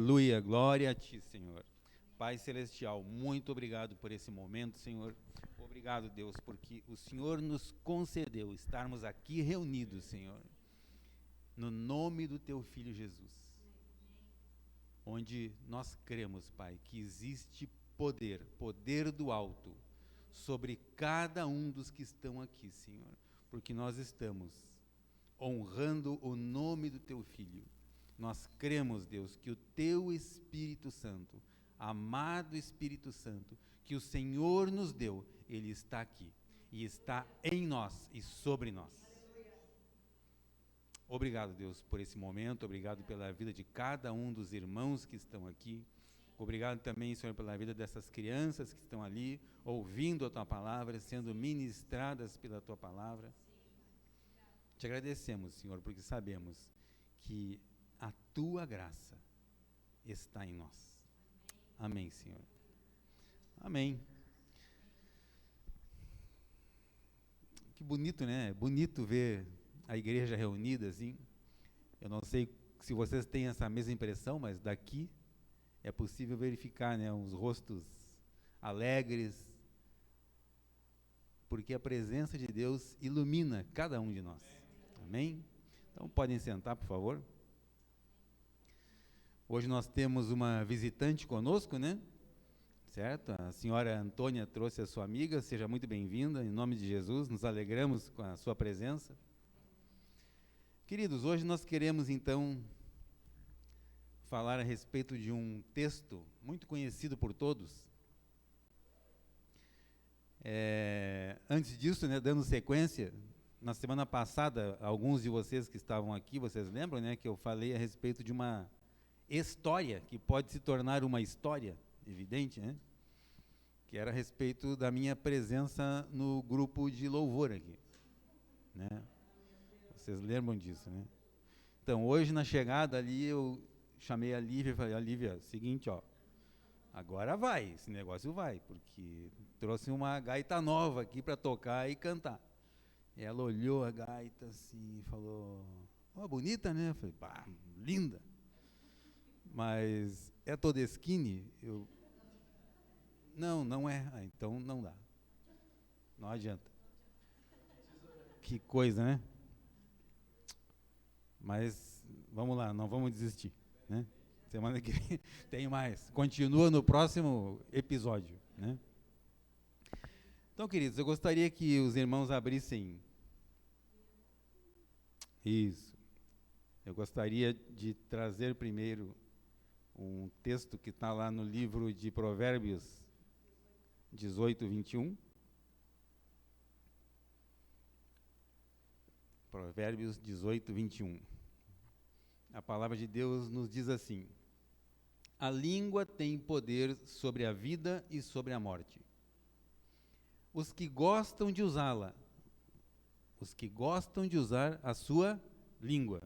Aleluia, glória a Ti, Senhor. Pai Celestial, muito obrigado por esse momento, Senhor. Obrigado, Deus, porque o Senhor nos concedeu estarmos aqui reunidos, Senhor, no nome do Teu Filho Jesus, onde nós cremos, Pai, que existe poder do alto, sobre cada um dos que estão aqui, Senhor, porque nós estamos honrando o nome do Teu Filho. Nós cremos, Deus, que o Teu Espírito Santo, amado Espírito Santo, que o Senhor nos deu, Ele está aqui, e está em nós e sobre nós. Obrigado, Deus, por esse momento, obrigado pela vida de cada um dos irmãos que estão aqui. Obrigado também, Senhor, pela vida dessas crianças que estão ali, ouvindo a Tua palavra, sendo ministradas pela Tua palavra. Te agradecemos, Senhor, porque sabemos que a Tua graça está em nós. Amém, Senhor. Amém. Que bonito, né? Bonito ver a igreja reunida assim. Eu não sei se vocês têm essa mesma impressão, mas daqui é possível verificar, né, uns rostos alegres, porque a presença de Deus ilumina cada um de nós. Amém? Então podem sentar, por favor. Hoje nós temos uma visitante conosco, né? Certo? A senhora Antônia trouxe a sua amiga, seja muito bem-vinda, em nome de Jesus, nos alegramos com a sua presença. Queridos, hoje nós queremos então falar a respeito de um texto muito conhecido por todos. Antes disso, né, dando sequência, na semana passada, alguns de vocês que estavam aqui, vocês lembram, né, que eu falei a respeito de uma história, que pode se tornar uma história, evidente, né? Que era a respeito da minha presença no grupo de louvor aqui, né? Vocês lembram disso, né? Então, hoje na chegada ali, eu chamei a Lívia e falei, Lívia, seguinte, ó, agora vai, esse negócio vai, porque trouxe uma gaita nova aqui para tocar e cantar. E ela olhou a gaita assim e falou, bonita, né? Eu falei, pá, linda. Mas é toda skinny? Não é. Então não dá. Não adianta. Que coisa, né? Mas vamos lá, não vamos desistir, né? Semana que vem tem mais. Continua no próximo episódio, né? Então, queridos, eu gostaria que os irmãos abrissem. Isso. Eu gostaria de trazer primeiro um texto que está lá no livro de Provérbios 18, 21. Provérbios 18, 21. A palavra de Deus nos diz assim: a língua tem poder sobre a vida e sobre a morte. Os que gostam de usá-la, os que gostam de usar a sua língua,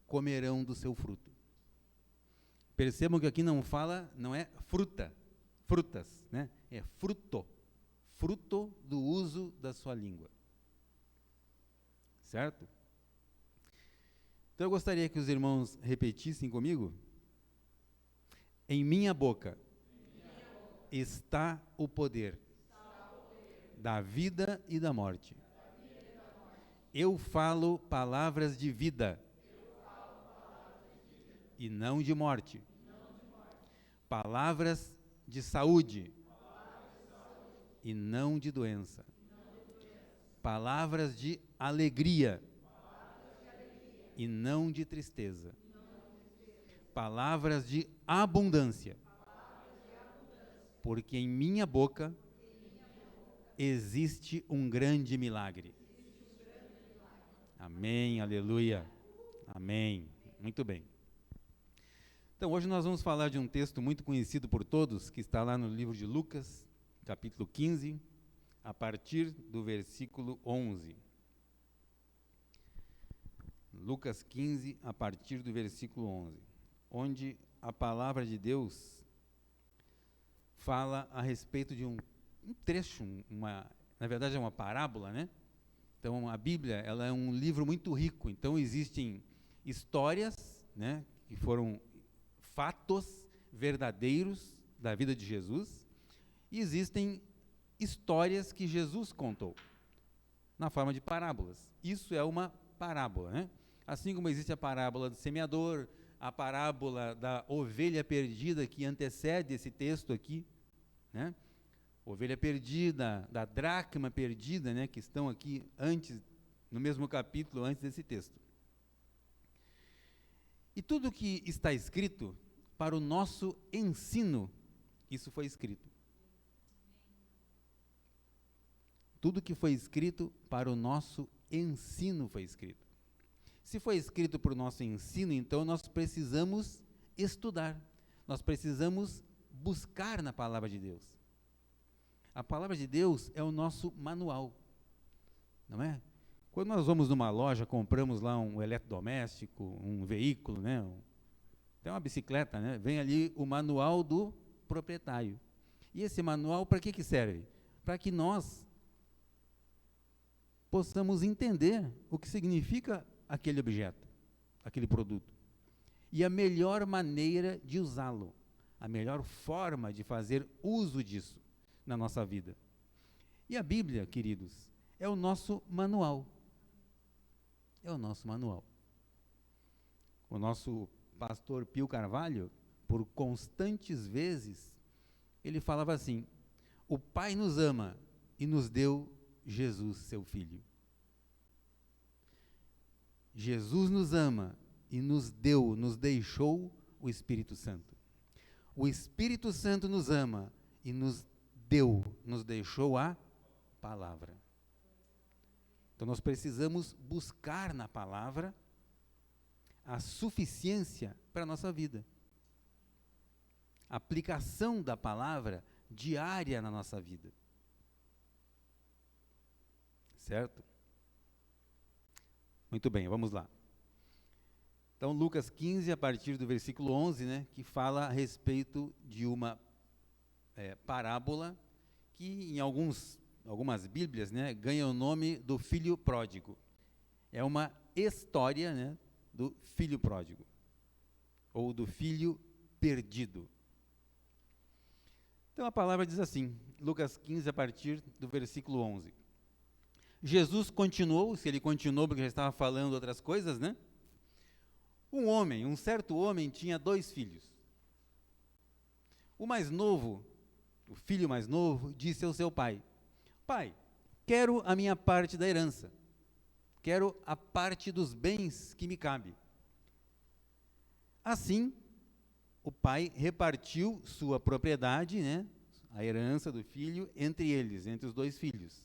comerão do seu fruto. Percebam que aqui não é frutas, né? É fruto do uso da sua língua. Certo? Então eu gostaria que os irmãos repetissem comigo. Em minha boca está o poder da vida e da morte. Eu falo palavras de vida e não de morte. Palavras de saúde e não de doença. Palavras de alegria e não de tristeza. Palavras de abundância. Porque em minha boca existe um grande milagre. Amém, aleluia. Amém. Muito bem. Então, hoje nós vamos falar de um texto muito conhecido por todos, que está lá no livro de Lucas, capítulo 15, a partir do versículo 11. Lucas 15, a partir do versículo 11, onde a palavra de Deus fala a respeito de um trecho, na verdade é uma parábola, né? Então, a Bíblia, ela é um livro muito rico, então existem histórias, né, que foram fatos verdadeiros da vida de Jesus, e existem histórias que Jesus contou, na forma de parábolas. Isso é uma parábola, né? Assim como existe a parábola do semeador, a parábola da ovelha perdida que antecede esse texto aqui, né? Ovelha perdida, da dracma perdida, né? Que estão aqui antes, no mesmo capítulo, antes desse texto. E tudo que está escrito para o nosso ensino, isso foi escrito. Tudo que foi escrito para o nosso ensino foi escrito. Se foi escrito para o nosso ensino, então nós precisamos estudar, nós precisamos buscar na palavra de Deus. A palavra de Deus é o nosso manual, não é? Quando nós vamos numa loja, compramos lá um eletrodoméstico, um veículo, né? Até uma bicicleta, né? Vem ali o manual do proprietário. E esse manual para que serve? Para que nós possamos entender o que significa aquele objeto, aquele produto. E a melhor maneira de usá-lo, a melhor forma de fazer uso disso na nossa vida. E a Bíblia, queridos, é o nosso manual. É o nosso manual. O nosso pastor Pio Carvalho, por constantes vezes, ele falava assim: o Pai nos ama e nos deu Jesus, seu Filho. Jesus nos ama e nos deixou o Espírito Santo. O Espírito Santo nos ama e nos deixou a palavra. Então nós precisamos buscar na palavra a suficiência para a nossa vida. A aplicação da palavra diária na nossa vida. Certo? Muito bem, vamos lá. Então, Lucas 15, a partir do versículo 11, né, que fala a respeito de uma parábola que em algumas Bíblias, né, ganha o nome do filho pródigo. É uma história, né, do filho pródigo, ou do filho perdido. Então a palavra diz assim, Lucas 15, a partir do versículo 11. Jesus continuou, se ele continuou porque já estava falando outras coisas, né? Um certo homem tinha 2 filhos. O mais novo, o filho mais novo, disse ao seu pai: Pai, quero a minha parte da herança, quero a parte dos bens que me cabe. Assim, o pai repartiu sua propriedade, né, a herança do filho, entre eles, entre os 2 filhos.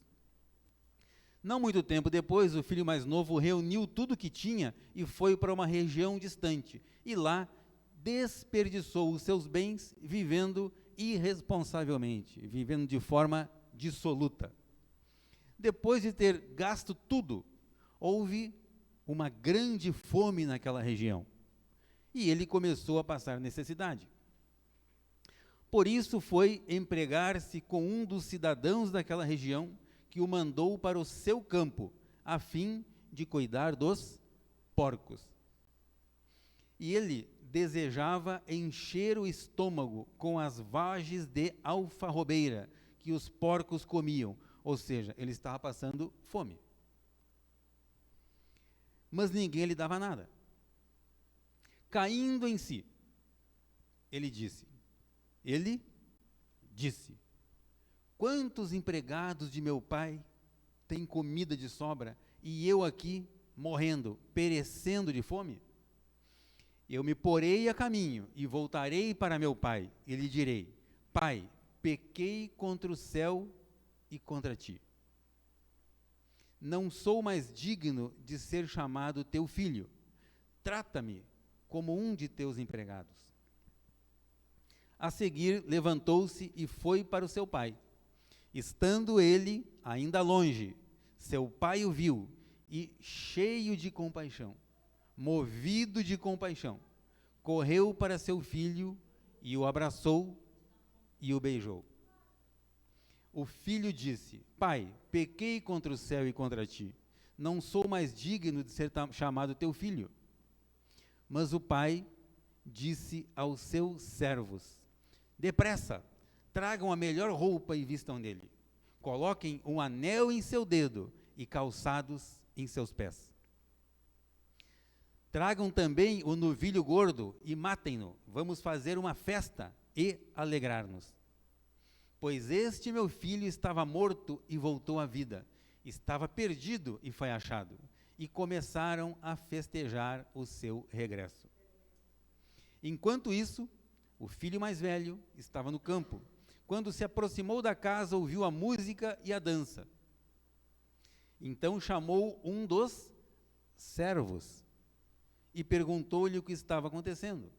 Não muito tempo depois, o filho mais novo reuniu tudo que tinha e foi para uma região distante. E lá desperdiçou os seus bens vivendo irresponsavelmente, vivendo de forma dissoluta. Depois de ter gasto tudo, houve uma grande fome naquela região. E ele começou a passar necessidade. Por isso foi empregar-se com um dos cidadãos daquela região, que o mandou para o seu campo, a fim de cuidar dos porcos. E ele desejava encher o estômago com as vagens de alfarrobeira que os porcos comiam, ou seja, ele estava passando fome. Mas ninguém lhe dava nada. Caindo em si, ele disse, quantos empregados de meu pai têm comida de sobra e eu aqui morrendo, perecendo de fome? Eu me porei a caminho e voltarei para meu pai e lhe direi: Pai, pequei contra o céu e contra ti. Não sou mais digno de ser chamado teu filho. Trata-me como um de teus empregados. A seguir, levantou-se e foi para o seu pai. Estando ele ainda longe, seu pai o viu e, cheio de compaixão, movido de compaixão, correu para seu filho e o abraçou e o beijou. O filho disse: Pai, pequei contra o céu e contra ti. Não sou mais digno de ser chamado teu filho. Mas o pai disse aos seus servos: depressa, tragam a melhor roupa e vistam nele. Coloquem um anel em seu dedo e calçados em seus pés. Tragam também o novilho gordo e matem-no. Vamos fazer uma festa e alegrar-nos. Pois este meu filho estava morto e voltou à vida. Estava perdido e foi achado. E começaram a festejar o seu regresso. Enquanto isso, o filho mais velho estava no campo. Quando se aproximou da casa, ouviu a música e a dança. Então chamou um dos servos e perguntou-lhe o que estava acontecendo.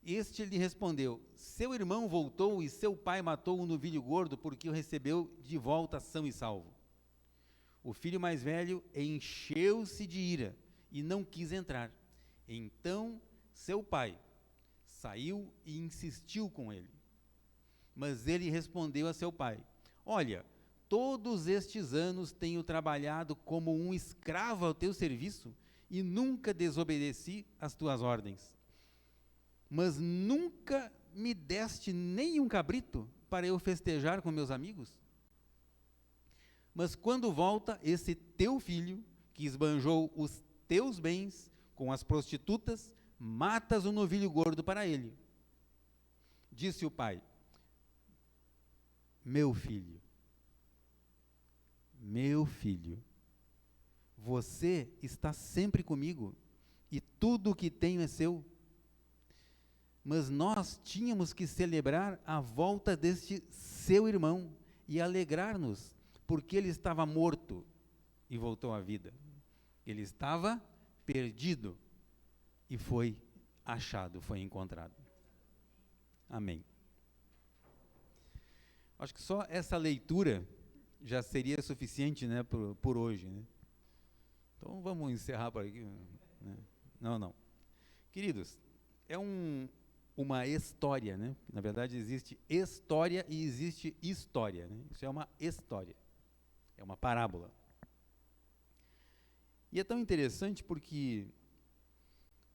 Este lhe respondeu: seu irmão voltou e seu pai matou um novilho gordo porque o recebeu de volta são e salvo. O filho mais velho encheu-se de ira e não quis entrar. Então seu pai saiu e insistiu com ele. Mas ele respondeu a seu pai: olha, todos estes anos tenho trabalhado como um escravo ao teu serviço e nunca desobedeci às tuas ordens. Mas nunca me deste nem um cabrito para eu festejar com meus amigos? Mas quando volta esse teu filho, que esbanjou os teus bens com as prostitutas, matas um novilho gordo para ele. Disse o pai: meu filho, você está sempre comigo e tudo o que tenho é seu. Mas nós tínhamos que celebrar a volta deste seu irmão e alegrar-nos, porque ele estava morto e voltou à vida. Ele estava perdido e foi achado, foi encontrado. Amém. Acho que só essa leitura já seria suficiente, né, por hoje, né? Então vamos encerrar por aqui, né? Não. Queridos, é uma história, né? Na verdade existe história e existe história, né? Isso é uma história, é uma parábola. E é tão interessante porque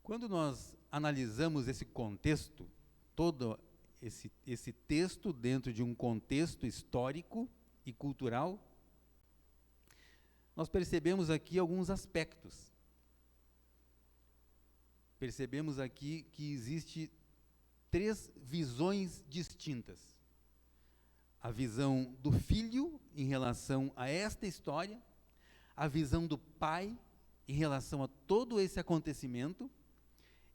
quando nós analisamos esse contexto, todo esse texto dentro de um contexto histórico e cultural, nós percebemos aqui alguns aspectos. Percebemos aqui que existe 3 visões distintas. A visão do filho em relação a esta história, a visão do pai em relação a todo esse acontecimento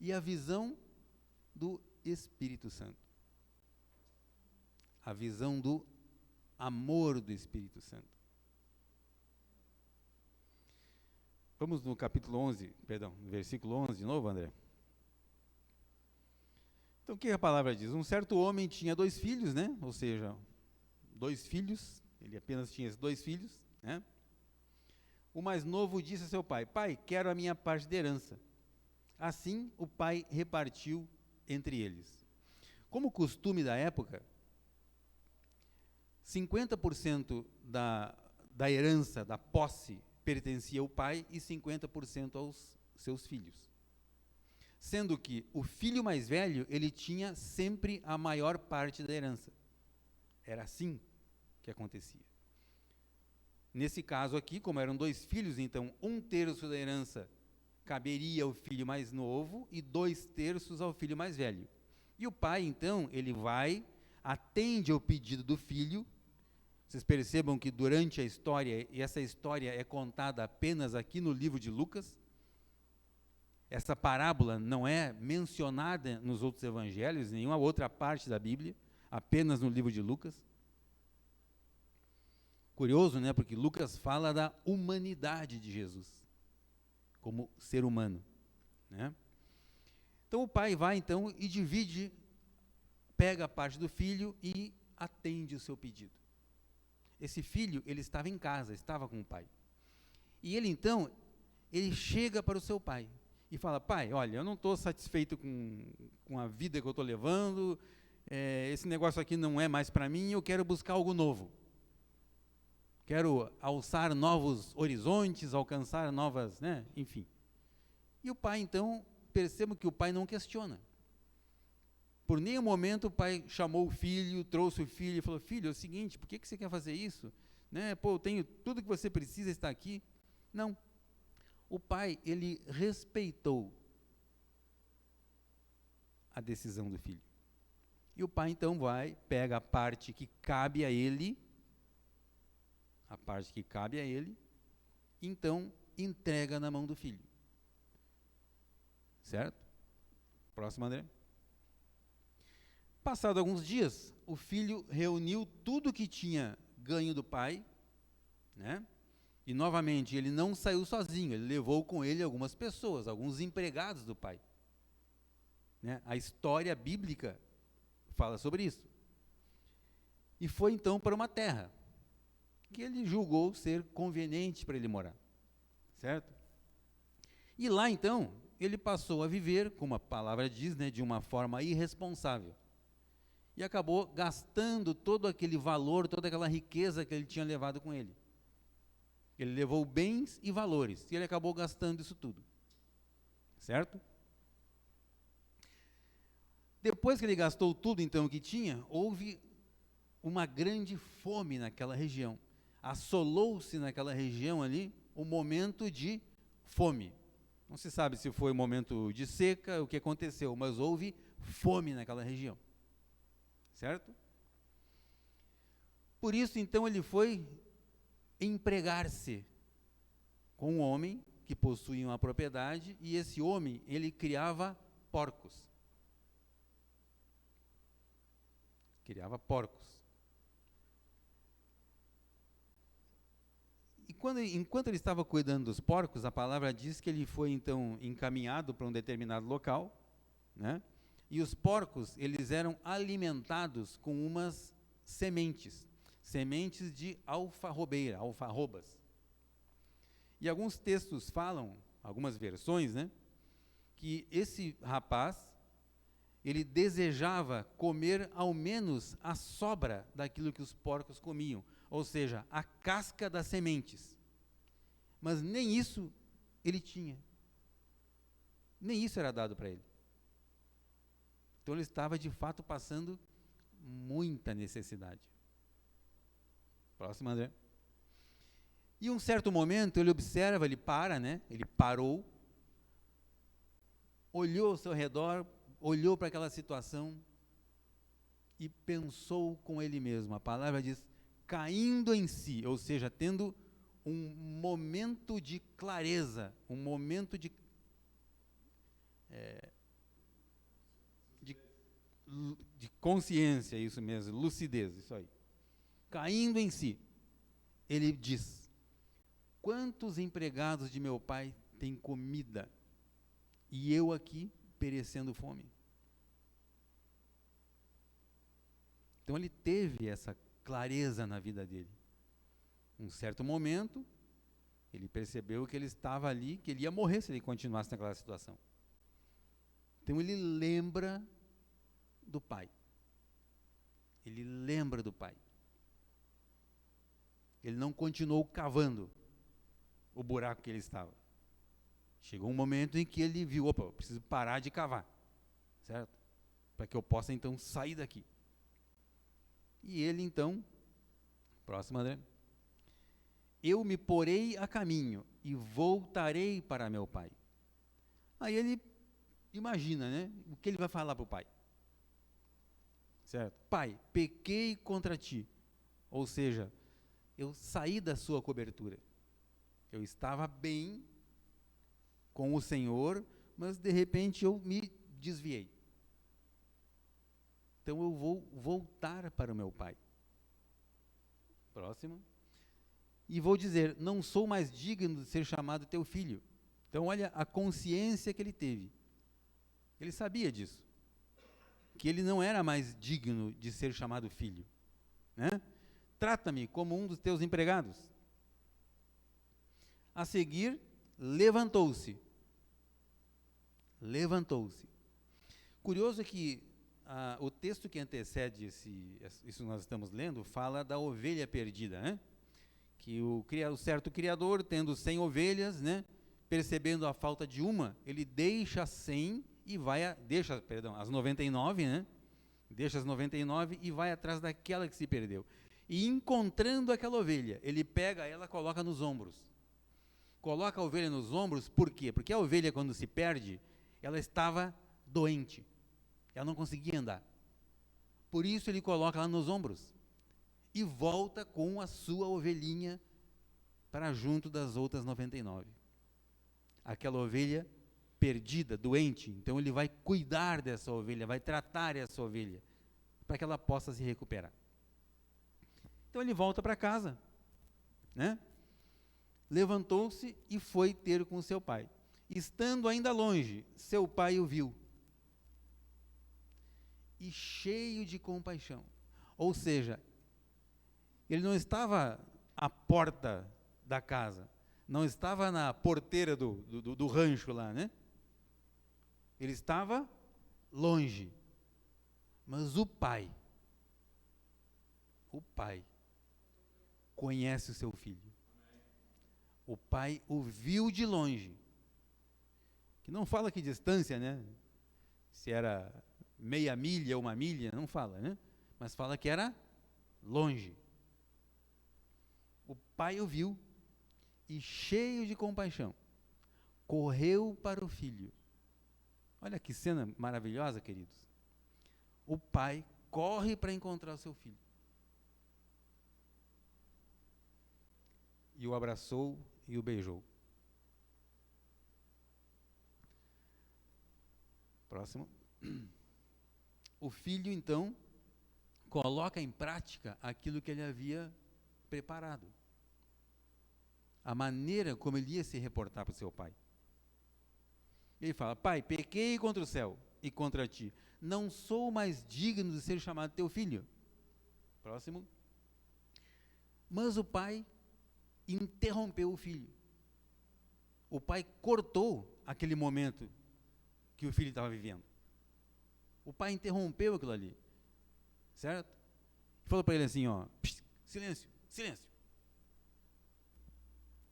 e a visão do Espírito Santo. A visão do amor do Espírito Santo. Vamos no no versículo 11 de novo, André. Então, o que a palavra diz? Um certo homem tinha 2 filhos, né? Ou seja, 2 filhos, ele apenas tinha esses 2 filhos, né? O mais novo disse a seu pai: pai, quero a minha parte da herança. Assim, o pai repartiu entre eles. Como costume da época, 50% da herança, da posse, pertencia ao pai e 50% aos seus filhos. Sendo que o filho mais velho, ele tinha sempre a maior parte da herança. Era assim que acontecia. Nesse caso aqui, como eram 2 filhos, então 1/3 da herança caberia ao filho mais novo e 2/3 ao filho mais velho. E o pai, então, ele vai, atende ao pedido do filho. Vocês percebam que durante a história, e essa história é contada apenas aqui no livro de Lucas, essa parábola não é mencionada nos outros evangelhos, em nenhuma outra parte da Bíblia, apenas no livro de Lucas. Curioso, né? Porque Lucas fala da humanidade de Jesus, como ser humano, né? Então o pai vai então e divide, pega a parte do filho e atende o seu pedido. Esse filho, ele estava em casa, estava com o pai. E ele então, ele chega para o seu pai e fala: pai, olha, eu não estou satisfeito com a vida que eu estou levando, esse negócio aqui não é mais para mim, eu quero buscar algo novo. Quero alçar novos horizontes, alcançar novas, né, enfim. E o pai então percebam que o pai não questiona. Por nenhum momento o pai chamou o filho, trouxe o filho e falou: filho, é o seguinte, por que você quer fazer isso? Né? Pô, eu tenho tudo que você precisa, está aqui. Não. O pai, ele respeitou a decisão do filho. E o pai então pega a parte que cabe a ele, então entrega na mão do filho. Certo? Próximo, André. Passado alguns dias, o filho reuniu tudo que tinha ganho do pai, né? E novamente, ele não saiu sozinho, ele levou com ele algumas pessoas, alguns empregados do pai. Né? A história bíblica fala sobre isso. E foi então para uma terra que ele julgou ser conveniente para ele morar. Certo? E lá então, ele passou a viver, como a palavra diz, né, de uma forma irresponsável. E acabou gastando todo aquele valor, toda aquela riqueza que ele tinha levado com ele. Ele levou bens e valores, e ele acabou gastando isso tudo. Certo? Depois que ele gastou tudo, então, que tinha, houve uma grande fome naquela região. Assolou-se naquela região ali um momento de fome. Não se sabe se foi um momento de seca, o que aconteceu, mas houve fome naquela região. Certo? Por isso, então, ele foi empregar-se com um homem que possuía uma propriedade, e esse homem, ele criava porcos. E enquanto ele estava cuidando dos porcos, a palavra diz que ele foi então encaminhado para um determinado local, né? E os porcos, eles eram alimentados com umas sementes de alfarrobas. E alguns textos falam, algumas versões, né, que esse rapaz, ele desejava comer ao menos a sobra daquilo que os porcos comiam, ou seja, a casca das sementes. Mas nem isso ele tinha. Nem isso era dado para ele. Então ele estava de fato passando muita necessidade. Próximo, André. E um certo momento ele observa, ele para, né? Ele parou, olhou ao seu redor, olhou para aquela situação e pensou com ele mesmo. A palavra diz, caindo em si, ou seja, tendo um momento de clareza, um momento de consciência, isso mesmo, lucidez, isso aí. Caindo em si, ele diz: quantos empregados de meu pai têm comida e eu aqui perecendo fome? Então ele teve essa clareza na vida dele. Um certo momento, ele percebeu que ele estava ali, que ele ia morrer se ele continuasse naquela situação. Então ele lembra do pai. Ele lembra do pai. Ele não continuou cavando o buraco que ele estava. Chegou um momento em que ele viu, opa, eu preciso parar de cavar, certo? Para que eu possa então sair daqui. E ele então, próximo, André. Eu me porei a caminho e voltarei para meu pai. Aí ele imagina, né? O que ele vai falar para o pai. Certo? Pai, pequei contra ti. Ou seja, eu saí da sua cobertura. Eu estava bem com o Senhor, mas de repente eu me desviei. Então eu vou voltar para o meu pai. Próximo. E vou dizer, não sou mais digno de ser chamado teu filho. Então olha a consciência que ele teve. Ele sabia disso. Que ele não era mais digno de ser chamado filho. Né? Trata-me como um dos teus empregados. A seguir, levantou-se. Curioso é que o texto que antecede isso que nós estamos lendo, fala da ovelha perdida, né? Que o certo criador, tendo 100 ovelhas, né, percebendo a falta de uma, ele deixa 100 e as 99, né? Deixa as 99 e vai atrás daquela que se perdeu. E encontrando aquela ovelha, ele pega ela, coloca nos ombros. Coloca a ovelha nos ombros, por quê? Porque a ovelha, quando se perde, ela estava doente. Ela não conseguia andar. Por isso ele coloca ela nos ombros. E volta com a sua ovelhinha para junto das outras 99. Aquela ovelha perdida, doente, então ele vai cuidar dessa ovelha, vai tratar essa ovelha, para que ela possa se recuperar. Então ele volta para casa, né? Levantou-se e foi ter com seu pai. Estando ainda longe, seu pai o viu. E cheio de compaixão. Ou seja, ele não estava à porta da casa, não estava na porteira do rancho lá, né? Ele estava longe. Mas o pai conhece o seu filho. O pai o viu de longe. Que não fala que distância, né? Se era meia milha ou uma milha, não fala, né? Mas fala que era longe. O pai o viu e, cheio de compaixão, correu para o filho. Olha que cena maravilhosa, queridos. O pai corre para encontrar o seu filho. E o abraçou e o beijou. Próximo. O filho, então, coloca em prática aquilo que ele havia preparado. A maneira como ele ia se reportar para o seu pai. Ele fala: pai, pequei contra o céu e contra ti. Não sou mais digno de ser chamado teu filho. Próximo. Mas o pai interrompeu o filho. O pai cortou aquele momento que o filho estava vivendo. O pai interrompeu aquilo ali. Certo? Falou para ele assim, ó, silêncio, silêncio.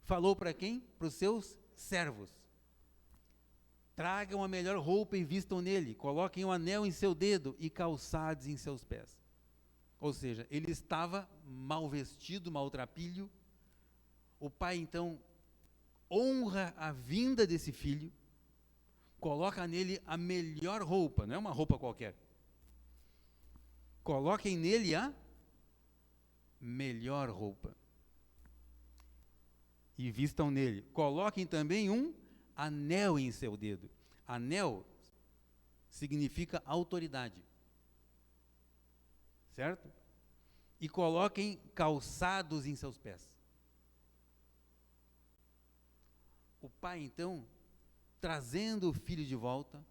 Falou para quem? Para os seus servos. Tragam a melhor roupa e vistam nele, coloquem um anel em seu dedo e calçados em seus pés. Ou seja, ele estava mal vestido, maltrapilho. O pai então honra a vinda desse filho, coloca nele a melhor roupa, não é uma roupa qualquer. Coloquem nele a melhor roupa. E vistam nele. Coloquem também um anel em seu dedo. Anel significa autoridade. Certo? E coloquem calçados em seus pés. O pai, então, trazendo o filho de volta,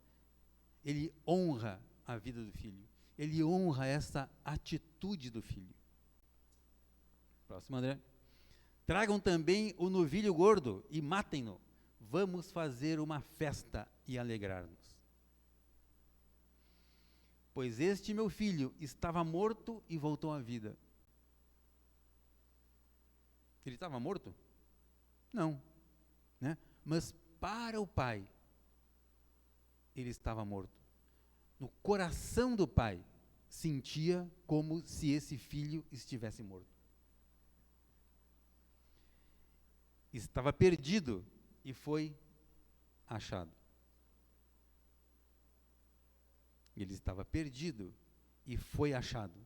ele honra a vida do filho. Ele honra essa atitude do filho. Próximo, André. Tragam também o novilho gordo e matem-no. Vamos fazer uma festa e alegrar-nos. Pois este meu filho estava morto e voltou à vida. Ele estava morto? Não. Né? Mas para o pai, ele estava morto. No coração do pai, sentia como se esse filho estivesse morto. Estava perdido e foi achado. Ele estava perdido e foi achado.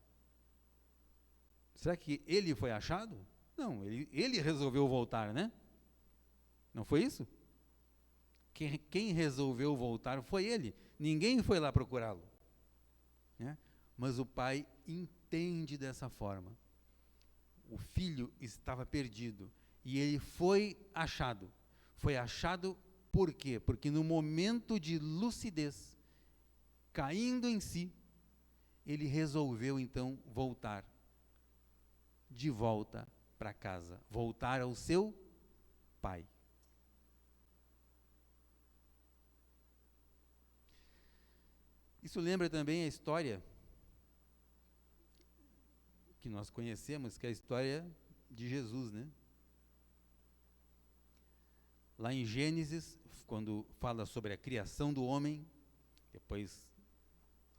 Será que ele foi achado? Não, ele resolveu voltar, né? Não foi isso? Quem resolveu voltar foi ele. Ninguém foi lá procurá-lo. Né? Mas o pai entende dessa forma. O filho estava perdido e ele foi achado. Foi achado por quê? Porque no momento de lucidez, caindo em si, ele resolveu então voltar. De volta para casa. Voltar ao seu pai. Isso lembra também a história que nós conhecemos, que é a história de Jesus, né? Lá em Gênesis, quando fala sobre a criação do homem, depois,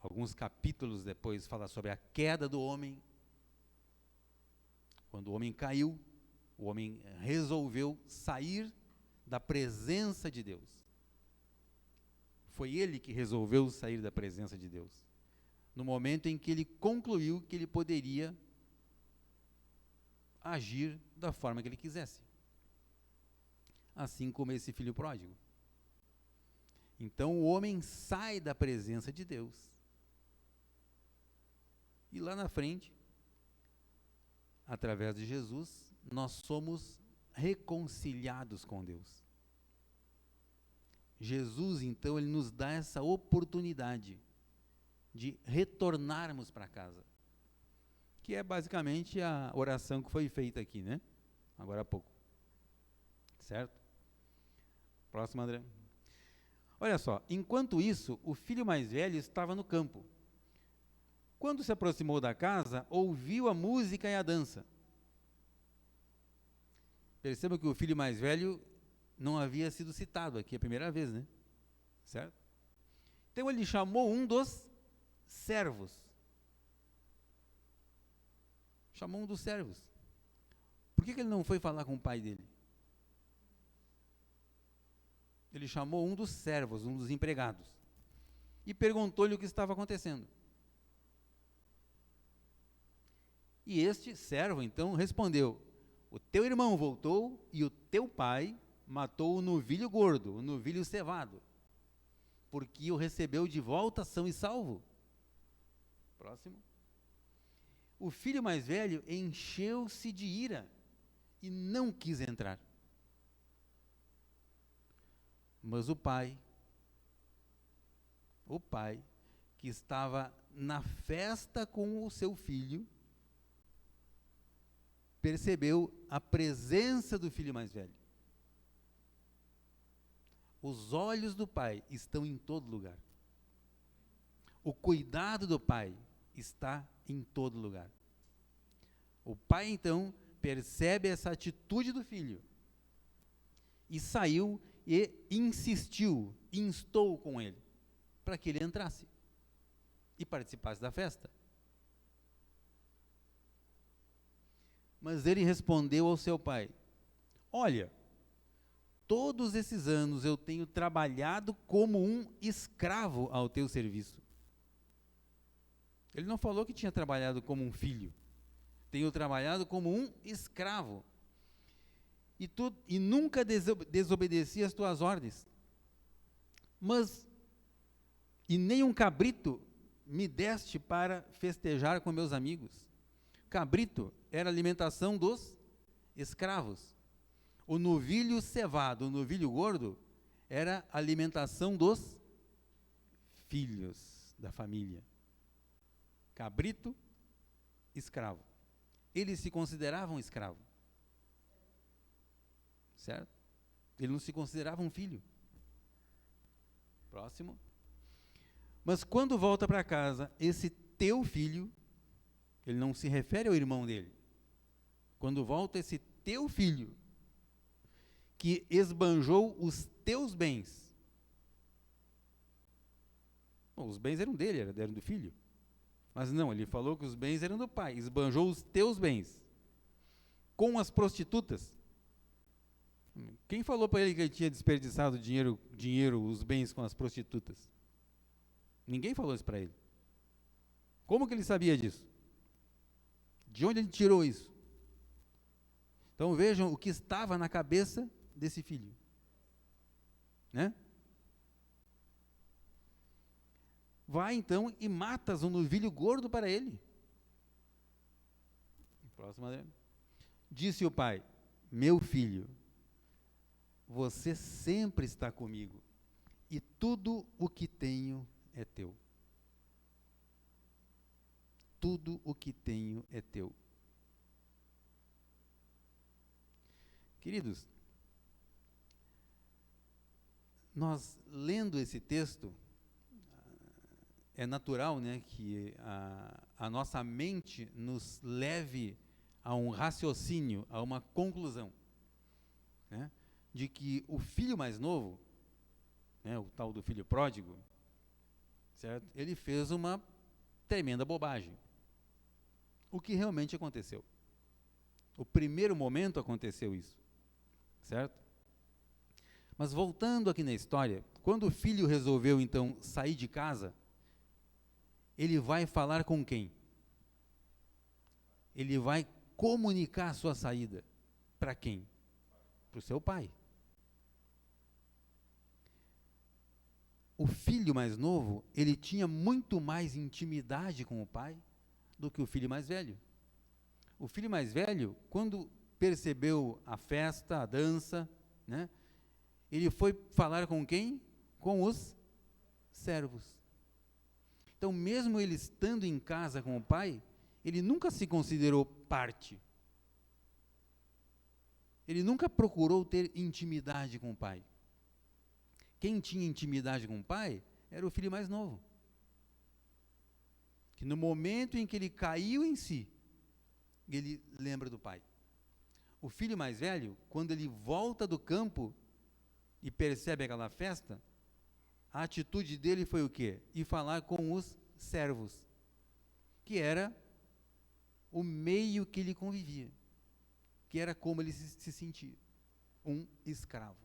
alguns capítulos depois, fala sobre a queda do homem. Quando o homem caiu, o homem resolveu sair da presença de Deus. Foi ele que resolveu sair da presença de Deus. No momento em que ele concluiu que ele poderia agir da forma que ele quisesse. Assim como esse filho pródigo. Então o homem sai da presença de Deus. E lá na frente, através de Jesus, nós somos reconciliados com Deus. Jesus, então, ele nos dá essa oportunidade de retornarmos para casa. Que é basicamente a oração que foi feita aqui, né? Agora há pouco. Certo? Próximo, André. Olha só, enquanto isso, o filho mais velho estava no campo. Quando se aproximou da casa, ouviu a música e a dança. Perceba que o filho mais velho não havia sido citado aqui a primeira vez, né? Certo? Então ele chamou um dos servos. Chamou um dos servos. Por que ele não foi falar com o pai dele? Ele chamou um dos servos, um dos empregados, e perguntou-lhe o que estava acontecendo. E este servo, então, respondeu: o teu irmão voltou e o teu pai matou o novilho gordo, o novilho cevado, porque o recebeu de volta são e salvo. Próximo. O filho mais velho encheu-se de ira e não quis entrar. Mas o pai, que estava na festa com o seu filho, percebeu a presença do filho mais velho. Os olhos do pai estão em todo lugar. O cuidado do pai está em todo lugar. O pai, então, percebe essa atitude do filho e saiu e insistiu, instou com ele, para que ele entrasse e participasse da festa. Mas ele respondeu ao seu pai: olha, todos esses anos eu tenho trabalhado como um escravo ao teu serviço. Ele não falou que tinha trabalhado como um filho. Tenho trabalhado como um escravo. E nunca desobedeci as tuas ordens. E nem um cabrito me deste para festejar com meus amigos. Cabrito era a alimentação dos escravos. O novilho cevado, o novilho gordo, era a alimentação dos filhos da família. Cabrito, escravo. Eles se consideravam escravo. Certo? Ele não se considerava um filho. Próximo. Mas quando volta para casa, esse teu filho, ele não se refere ao irmão dele. Quando volta esse teu filho, que esbanjou os teus bens. Bom, os bens eram dele, eram do filho. Mas não, ele falou que os bens eram do pai. Esbanjou os teus bens com as prostitutas. Quem falou para ele que ele tinha desperdiçado dinheiro, os bens com as prostitutas? Ninguém falou isso para ele. Como que ele sabia disso? De onde ele tirou isso? Então vejam o que estava na cabeça desse filho. Né? Vai então e matas um novilho gordo para ele. Próximo. Disse o pai: meu filho, você sempre está comigo, e tudo o que tenho é teu. Tudo o que tenho é teu. Queridos, nós lendo esse texto, é natural, né, que a nossa mente nos leve a um raciocínio, a uma conclusão. Né? de que o filho mais novo, né, o tal do filho pródigo, certo? Ele fez uma tremenda bobagem. O que realmente aconteceu? O primeiro momento aconteceu isso, certo? Mas voltando aqui na história, quando o filho resolveu então sair de casa, ele vai falar com quem? Ele vai comunicar a sua saída. Para quem? Para o seu pai. O filho mais novo, ele tinha muito mais intimidade com o pai do que o filho mais velho. O filho mais velho, quando percebeu a festa, a dança, né, ele foi falar com quem? Com os servos. Então, mesmo ele estando em casa com o pai, ele nunca se considerou parte. Ele nunca procurou ter intimidade com o pai. Quem tinha intimidade com o pai era o filho mais novo. Que no momento em que ele caiu em si, ele lembra do pai. O filho mais velho, quando ele volta do campo e percebe aquela festa, a atitude dele foi o quê? Ir falar com os servos, que era o meio que ele convivia, que era como ele se sentia, um escravo.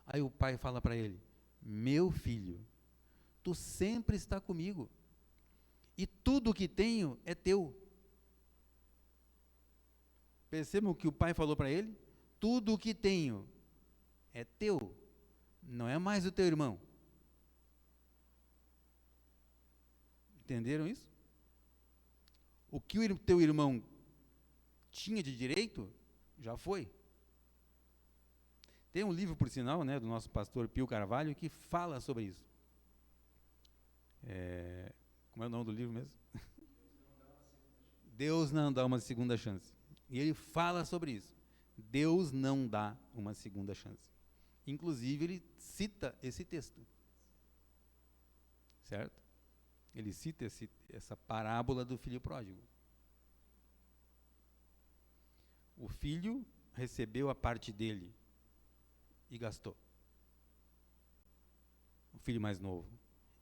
Aí o pai fala para ele: meu filho, tu sempre está comigo, e tudo o que tenho é teu. Percebam o que o pai falou para ele? Tudo o que tenho é teu, não é mais do teu irmão. Entenderam isso? O que o teu irmão tinha de direito, já foi. Tem um livro, por sinal, né, do nosso pastor Pio Carvalho, que fala sobre isso. Como é o nome do livro mesmo? Deus não dá uma segunda chance. E ele fala sobre isso. Deus não dá uma segunda chance. Inclusive, ele cita esse texto. Certo? Ele cita essa parábola do filho pródigo. O filho recebeu a parte dele e gastou. O filho mais novo.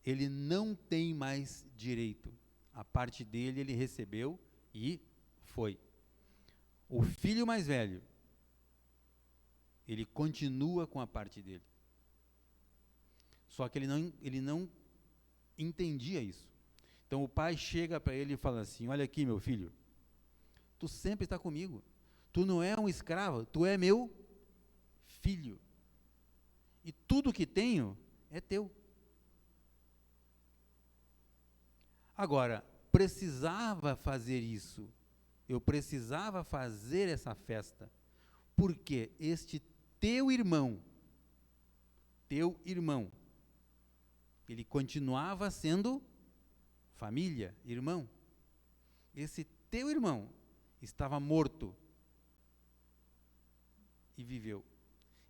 Ele não tem mais direito. A parte dele ele recebeu e foi. O filho mais velho, ele continua com a parte dele. Só que ele não entendia isso. Então o pai chega para ele e fala assim: olha aqui, meu filho, tu sempre está comigo. Tu não é um escravo, tu é meu filho. E tudo que tenho é teu. Agora, precisava fazer isso. Eu precisava fazer essa festa. Porque este teu irmão, ele continuava sendo família, irmão. Esse teu irmão estava morto e viveu.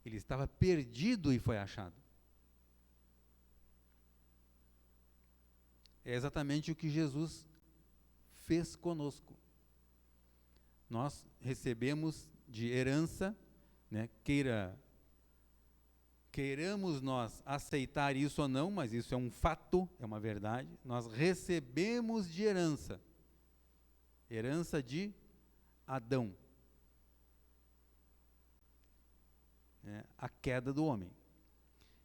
Ele estava perdido e foi achado. É exatamente o que Jesus fez conosco. Nós recebemos de herança, né, queiramos nós aceitar isso ou não, mas isso é um fato, é uma verdade, nós recebemos de herança de Adão, né, a queda do homem.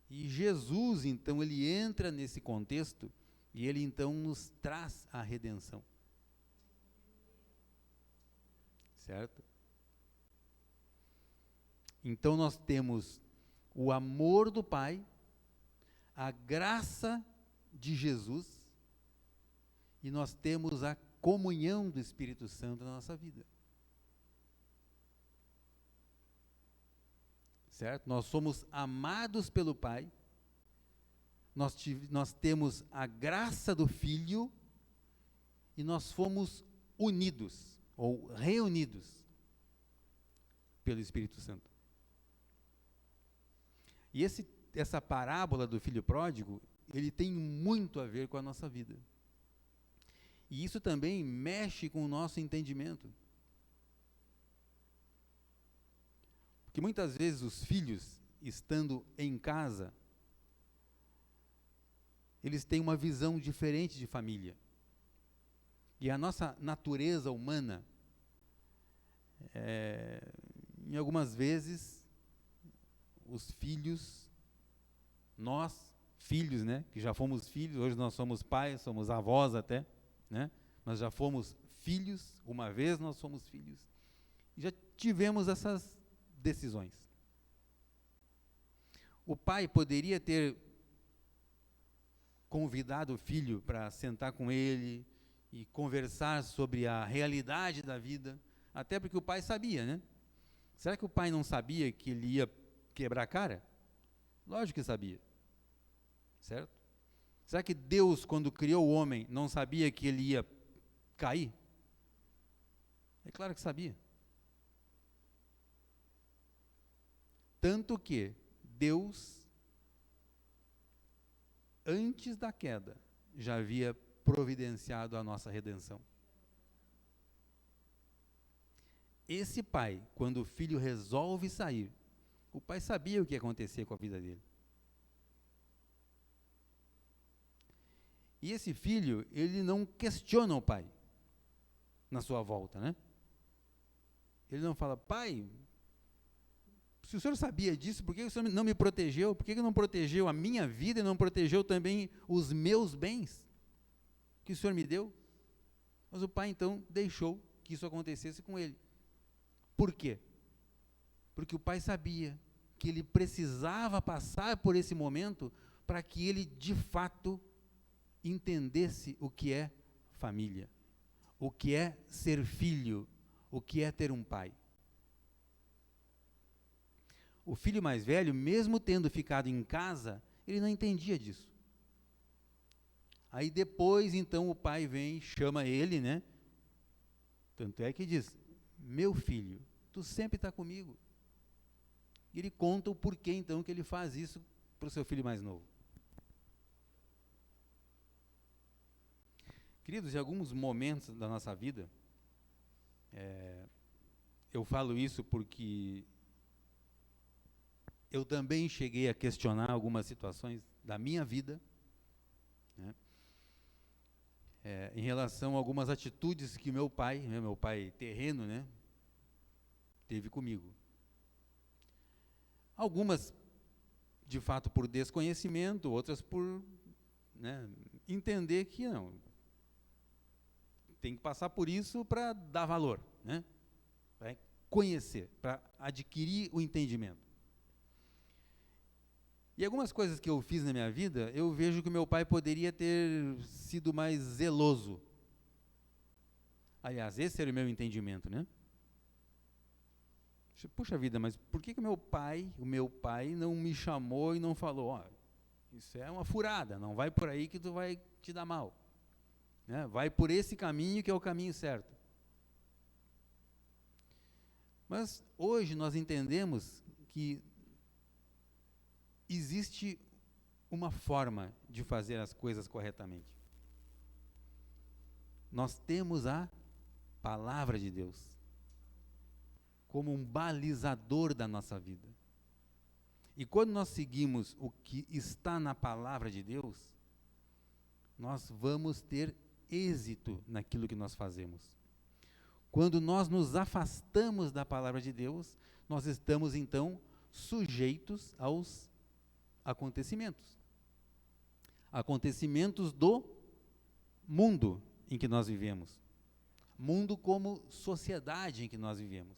E Jesus, então, ele entra nesse contexto e ele, então, nos traz a redenção. Certo? Então nós temos o amor do Pai, a graça de Jesus, e nós temos a comunhão do Espírito Santo na nossa vida. Certo? Nós somos amados pelo Pai, nós temos a graça do Filho, e nós fomos unidos, ou reunidos, pelo Espírito Santo. E essa parábola do filho pródigo, ele tem muito a ver com a nossa vida. E isso também mexe com o nosso entendimento. que muitas vezes os filhos, estando em casa, eles têm uma visão diferente de família. E a nossa natureza humana, em algumas vezes, os filhos, nós, filhos, né, que já fomos filhos, hoje nós somos pais, somos avós até, né, nós já fomos filhos, uma vez nós fomos filhos, e já tivemos essas decisões. O pai poderia ter convidado o filho para sentar com ele e conversar sobre a realidade da vida, até porque o pai sabia, né? Será que o pai não sabia que ele ia quebrar a cara? Lógico que sabia, certo? Será que Deus, quando criou o homem, não sabia que ele ia cair? É claro que sabia. Tanto que Deus, antes da queda, já havia providenciado a nossa redenção. Esse pai, quando o filho resolve sair, o pai sabia o que ia acontecer com a vida dele. E esse filho, ele não questiona o pai na sua volta, né? Ele não fala: pai, se o senhor sabia disso, por que o senhor não me protegeu? Por que não protegeu a minha vida e não protegeu também os meus bens que o senhor me deu? Mas o pai então deixou que isso acontecesse com ele. Por quê? Porque o pai sabia que ele precisava passar por esse momento para que ele de fato entendesse o que é família, o que é ser filho, o que é ter um pai. O filho mais velho, mesmo tendo ficado em casa, ele não entendia disso. Aí depois, então, o pai vem, chama ele, né? Tanto é que diz: meu filho, tu sempre está comigo. E ele conta o porquê, então, que ele faz isso para o seu filho mais novo. Queridos, em alguns momentos da nossa vida, eu falo isso porque eu também cheguei a questionar algumas situações da minha vida, né, em relação a algumas atitudes que meu pai terreno, né, teve comigo. Algumas, de fato, por desconhecimento, outras por, né, entender que não, tem que passar por isso para dar valor, né, para conhecer, para adquirir o entendimento. E algumas coisas que eu fiz na minha vida, eu vejo que meu pai poderia ter sido mais zeloso. Aliás, esse era o meu entendimento, né? Puxa vida, mas por que o meu pai não me chamou e não falou: ó, isso é uma furada, não vai por aí que tu vai te dar mal, né? Vai por esse caminho que é o caminho certo. Mas hoje nós entendemos que existe uma forma de fazer as coisas corretamente. Nós temos a palavra de Deus como um balizador da nossa vida. E quando nós seguimos o que está na palavra de Deus, nós vamos ter êxito naquilo que nós fazemos. Quando nós nos afastamos da palavra de Deus, nós estamos então sujeitos aos acontecimentos do mundo em que nós vivemos, mundo como sociedade em que nós vivemos,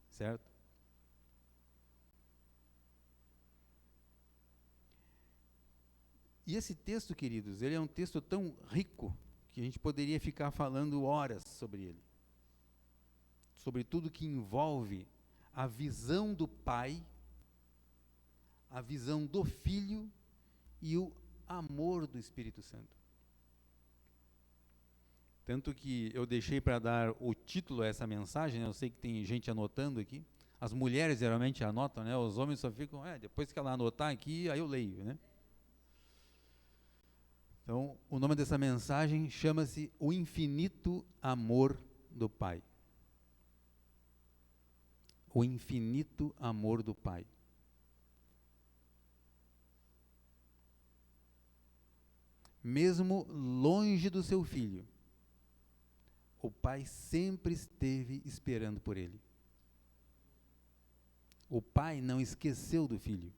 certo? E esse texto, queridos, ele é um texto tão rico que a gente poderia ficar falando horas sobre ele, sobre tudo que envolve a visão do pai, a visão do Filho e o amor do Espírito Santo. Tanto que eu deixei para dar o título a essa mensagem, né? Eu sei que tem gente anotando aqui. As mulheres geralmente anotam, né? Os homens só ficam, depois que ela anotar aqui, aí eu leio, né? Então, o nome dessa mensagem chama-se O Infinito Amor do Pai. o infinito amor do Pai. Mesmo longe do seu filho, o Pai sempre esteve esperando por ele. O Pai não esqueceu do filho.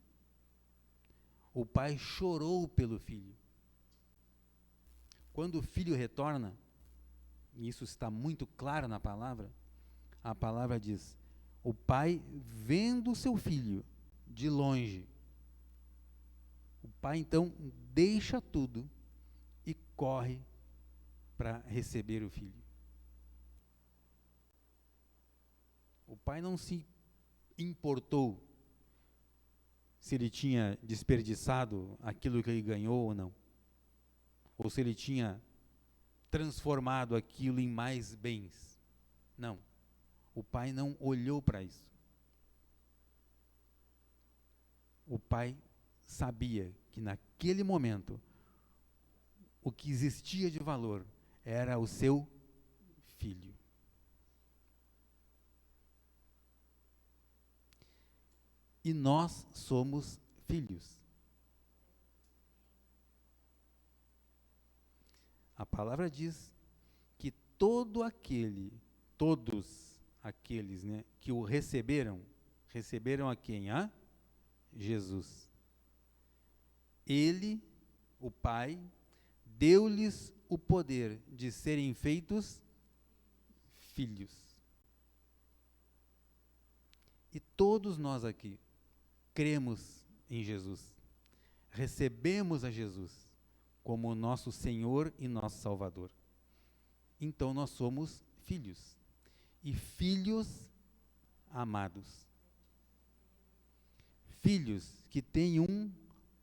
O Pai chorou pelo filho. Quando o filho retorna, e isso está muito claro na palavra, a palavra diz: o pai vendo o seu filho de longe, o pai então deixa tudo e corre para receber o filho. O pai não se importou se ele tinha desperdiçado aquilo que ele ganhou ou não, ou se ele tinha transformado aquilo em mais bens. Não. O pai não olhou para isso. O pai sabia que naquele momento o que existia de valor era o seu filho. E nós somos filhos. A palavra diz que todos aqueles, né, que o receberam a quem? A Jesus. Ele, o Pai, deu-lhes o poder de serem feitos filhos. E todos nós aqui cremos em Jesus, recebemos a Jesus como nosso Senhor e nosso Salvador. Então nós somos filhos, e filhos amados. Filhos que têm um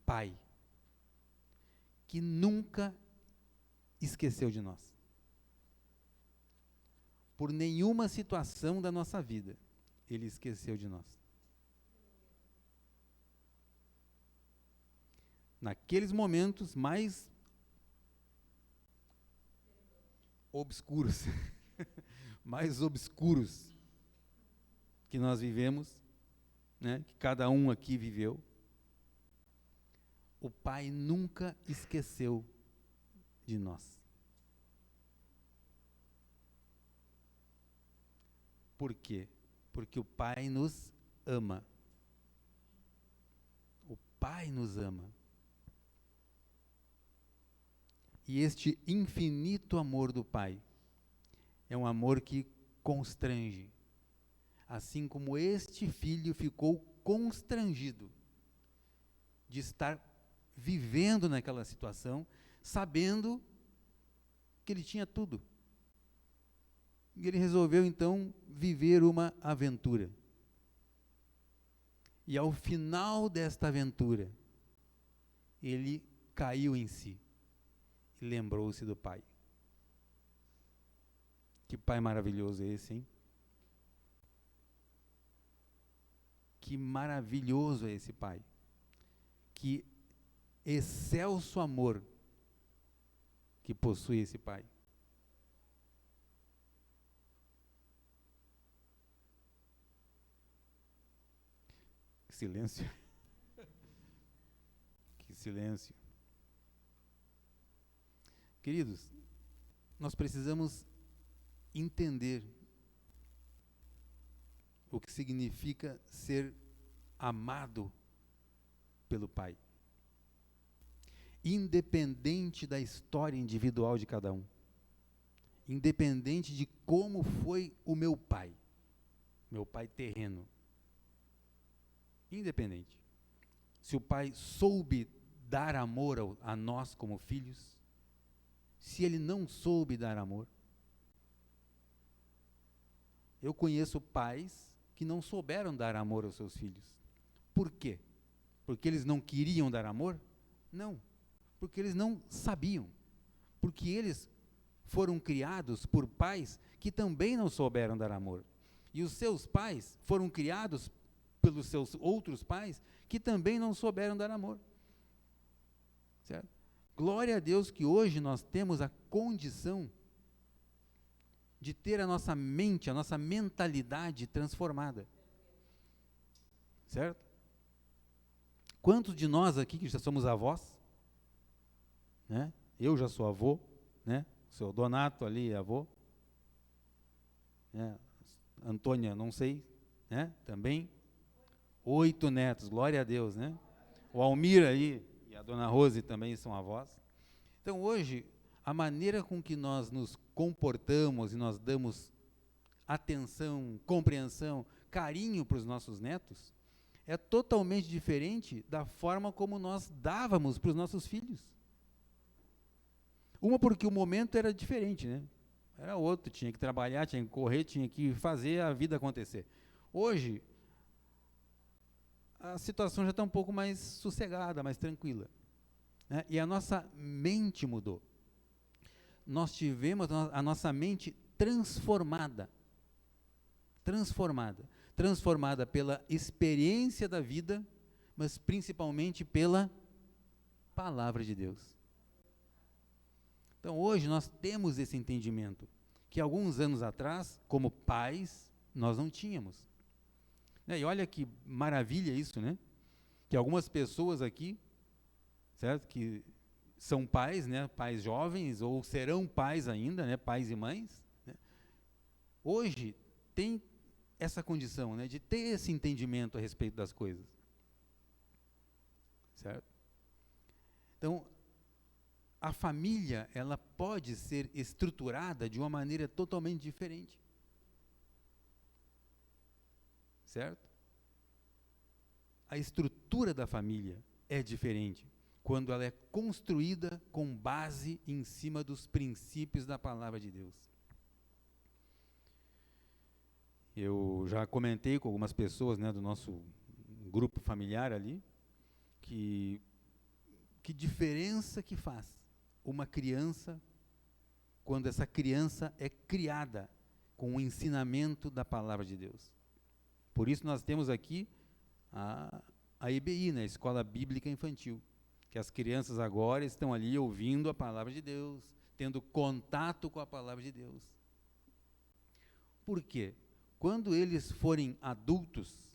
pai que nunca esqueceu de nós. Por nenhuma situação da nossa vida, ele esqueceu de nós. Naqueles momentos mais obscuros, mais obscuros que nós vivemos, né, que cada um aqui viveu, o Pai nunca esqueceu de nós. Por quê? Porque o Pai nos ama. O Pai nos ama. E este infinito amor do Pai é um amor que constrange. Assim como este filho ficou constrangido de estar vivendo naquela situação, sabendo que ele tinha tudo. E ele resolveu então viver uma aventura. E ao final desta aventura, ele caiu em si e lembrou-se do Pai. Que Pai maravilhoso é esse, hein? Que maravilhoso é esse Pai. Que excelso amor que possui esse Pai. Que silêncio. Que silêncio. Queridos, nós precisamos entender o que significa ser amado pelo Pai. Independente da história individual de cada um. Independente de como foi o meu pai terreno. Independente. Se o pai soube dar amor a nós como filhos, se ele não soube dar amor. Eu conheço pais que não souberam dar amor aos seus filhos. Por quê? Porque eles não queriam dar amor? Não. Porque eles não sabiam. Porque eles foram criados por pais que também não souberam dar amor. E os seus pais foram criados pelos seus outros pais que também não souberam dar amor. Certo? Glória a Deus que hoje nós temos a condição de ter a nossa mente, a nossa mentalidade transformada. certo? Quantos de nós aqui que já somos avós, né? Eu já sou avô, né? O seu Donato ali é avô, né? Antônia, não sei, né? Também 8 netos, glória a Deus, né? O Almir aí e a dona Rose também são avós. Então hoje, a maneira com que nós nos comportamos e nós damos atenção, compreensão, carinho para os nossos netos, é totalmente diferente da forma como nós dávamos para os nossos filhos. Uma porque o momento era diferente, né? Era outro, tinha que trabalhar, tinha que correr, tinha que fazer a vida acontecer. Hoje, a situação já está um pouco mais sossegada, mais tranquila, né? E a nossa mente mudou. Nós tivemos a nossa mente transformada pela experiência da vida, mas principalmente pela palavra de Deus. Então hoje nós temos esse entendimento, que alguns anos atrás, como pais, nós não tínhamos. E olha que maravilha isso, né? Que algumas pessoas aqui, certo? Que são pais, né? Pais jovens, ou serão pais ainda, né? Pais e mães, né? Hoje tem essa condição, né? De ter esse entendimento a respeito das coisas. Certo? Então, a família, ela pode ser estruturada de uma maneira totalmente diferente. Certo? A estrutura da família é diferente quando ela é construída com base em cima dos princípios da palavra de Deus. Eu já comentei com algumas pessoas, né, do nosso grupo familiar ali, que diferença que faz uma criança quando essa criança é criada com o ensinamento da palavra de Deus. Por isso nós temos aqui a IBI, né, Escola Bíblica Infantil, que as crianças agora estão ali ouvindo a palavra de Deus, tendo contato com a palavra de Deus. Por quê? Quando eles forem adultos,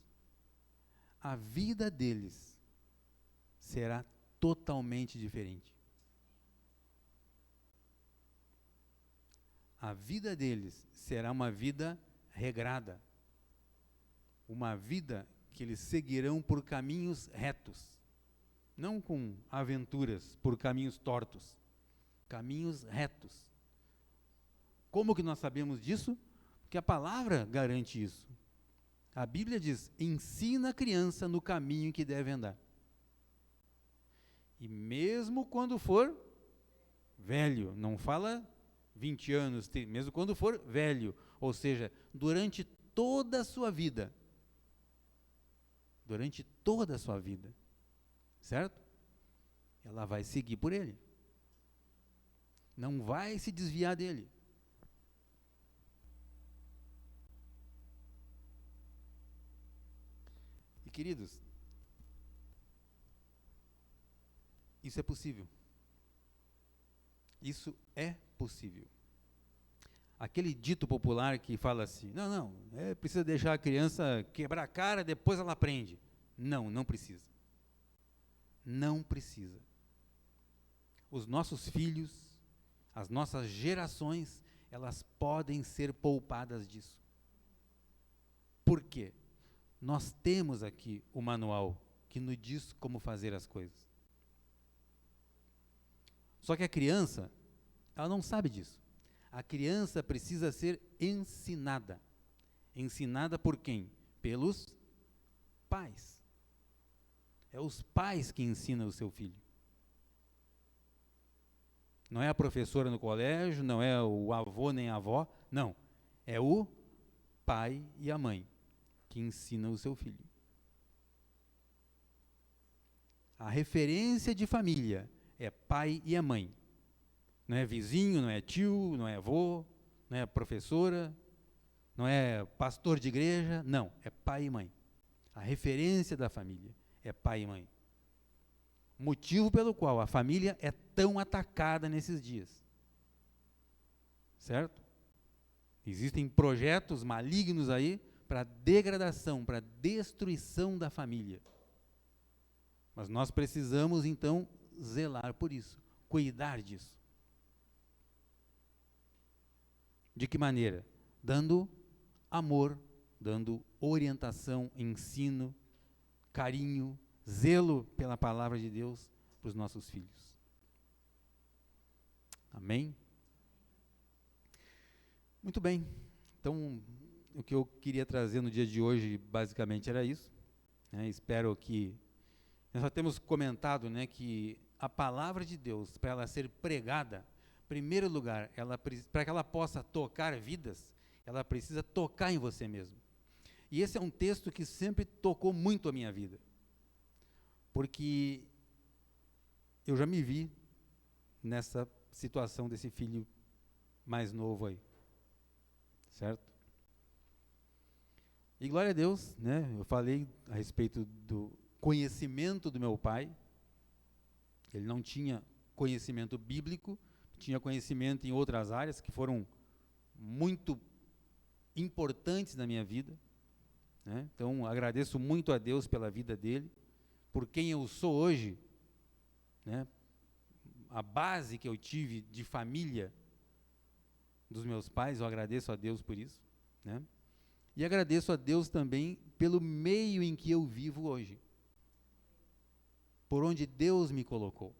a vida deles será totalmente diferente. A vida deles será uma vida regrada, uma vida que eles seguirão por caminhos retos, não com aventuras por caminhos tortos, caminhos retos. Como que nós sabemos disso? Porque a palavra garante isso. A Bíblia diz: ensina a criança no caminho em que deve andar. E mesmo quando for velho, não fala 20 anos, mesmo quando for velho, ou seja, durante toda a sua vida, certo? Ela vai seguir por ele, não vai se desviar dele. E queridos, isso é possível. Isso é possível. Aquele dito popular que fala assim, não, precisa deixar a criança quebrar a cara, depois ela aprende. Não precisa. Não precisa. Os nossos filhos, as nossas gerações, elas podem ser poupadas disso. Por quê? Nós temos aqui o manual que nos diz como fazer as coisas. Só que a criança, ela não sabe disso. A criança precisa ser ensinada. Ensinada por quem? Pelos pais. É os pais que ensinam o seu filho. Não é a professora no colégio, não é o avô nem a avó, não. É o pai e a mãe que ensinam o seu filho. A referência de família é pai e a mãe. Não é vizinho, não é tio, não é avô, não é professora, não é pastor de igreja, não, é pai e mãe. A referência da família é pai e mãe. Motivo pelo qual a família é tão atacada nesses dias. Certo? Existem projetos malignos aí para a degradação, para a destruição da família. Mas nós precisamos, então, zelar por isso, cuidar disso. De que maneira? Dando amor, dando orientação, ensino, carinho, zelo pela palavra de Deus para os nossos filhos. Amém? Muito bem. Então, o que eu queria trazer no dia de hoje, basicamente, era isso. Espero que... Nós já temos comentado, que a palavra de Deus, para ela ser pregada, em primeiro lugar, para que ela possa tocar vidas, ela precisa tocar em você mesmo. E esse é um texto que sempre tocou muito a minha vida, porque eu já me vi nessa situação desse filho mais novo aí, certo? E glória a Deus, eu falei a respeito do conhecimento do meu pai. Ele não tinha conhecimento bíblico, tinha conhecimento em outras áreas que foram muito importantes na minha vida, Então, agradeço muito a Deus pela vida dele, por quem eu sou hoje, a base que eu tive de família dos meus pais, eu agradeço a Deus por isso, E agradeço a Deus também pelo meio em que eu vivo hoje, por onde Deus me colocou,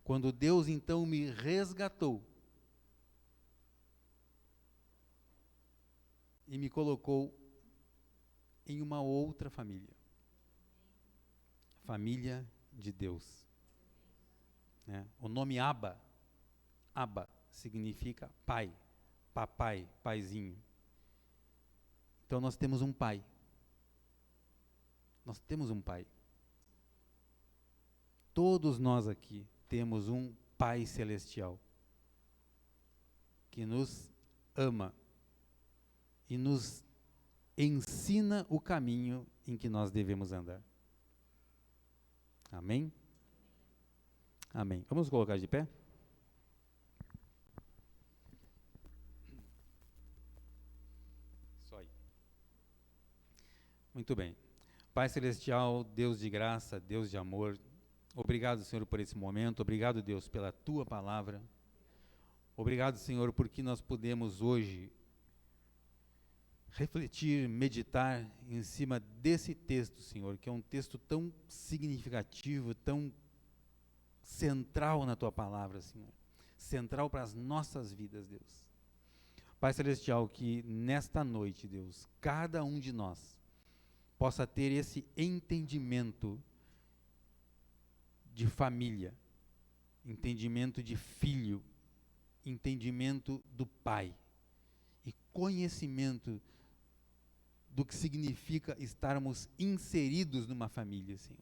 quando Deus então me resgatou e me colocou em uma outra família, família de Deus. O nome Abba significa pai, papai, paizinho. Então nós temos um pai. Nós temos um pai. Todos nós aqui temos um Pai Celestial que nos ama e nos ensina o caminho em que nós devemos andar. Amém? Amém. Vamos colocar de pé? Só aí. Muito bem. Pai Celestial, Deus de graça, Deus de amor, obrigado, Senhor, por esse momento. Obrigado, Deus, pela Tua palavra. Obrigado, Senhor, porque nós podemos hoje refletir, meditar em cima desse texto, Senhor, que é um texto tão significativo, tão central na Tua palavra, Senhor. Central para as nossas vidas, Deus. Pai Celestial, que nesta noite, Deus, cada um de nós possa ter esse entendimento de família, entendimento de filho, entendimento do pai e conhecimento do que significa estarmos inseridos numa família, Senhor.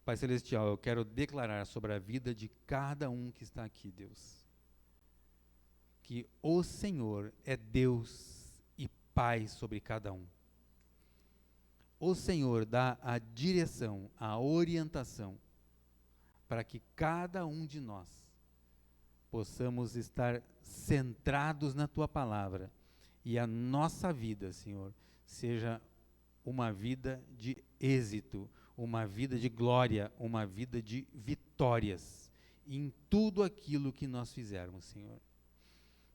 Pai Celestial, eu quero declarar sobre a vida de cada um que está aqui, Deus, que o Senhor é Deus e Pai sobre cada um. O Senhor dá a direção, a orientação, para que cada um de nós possamos estar centrados na Tua palavra e a nossa vida, Senhor, seja uma vida de êxito, uma vida de glória, uma vida de vitórias em tudo aquilo que nós fizermos, Senhor.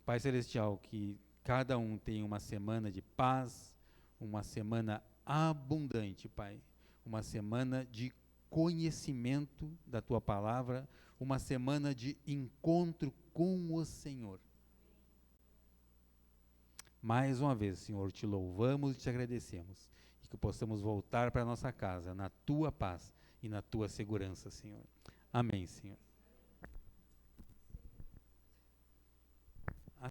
Pai Celestial, que cada um tenha uma semana de paz, uma semana abundante, Pai, uma semana de conhecimento da Tua palavra, uma semana de encontro com o Senhor. Mais uma vez, Senhor, te louvamos e te agradecemos, e que possamos voltar para a nossa casa na Tua paz e na Tua segurança, Senhor. Amém, Senhor.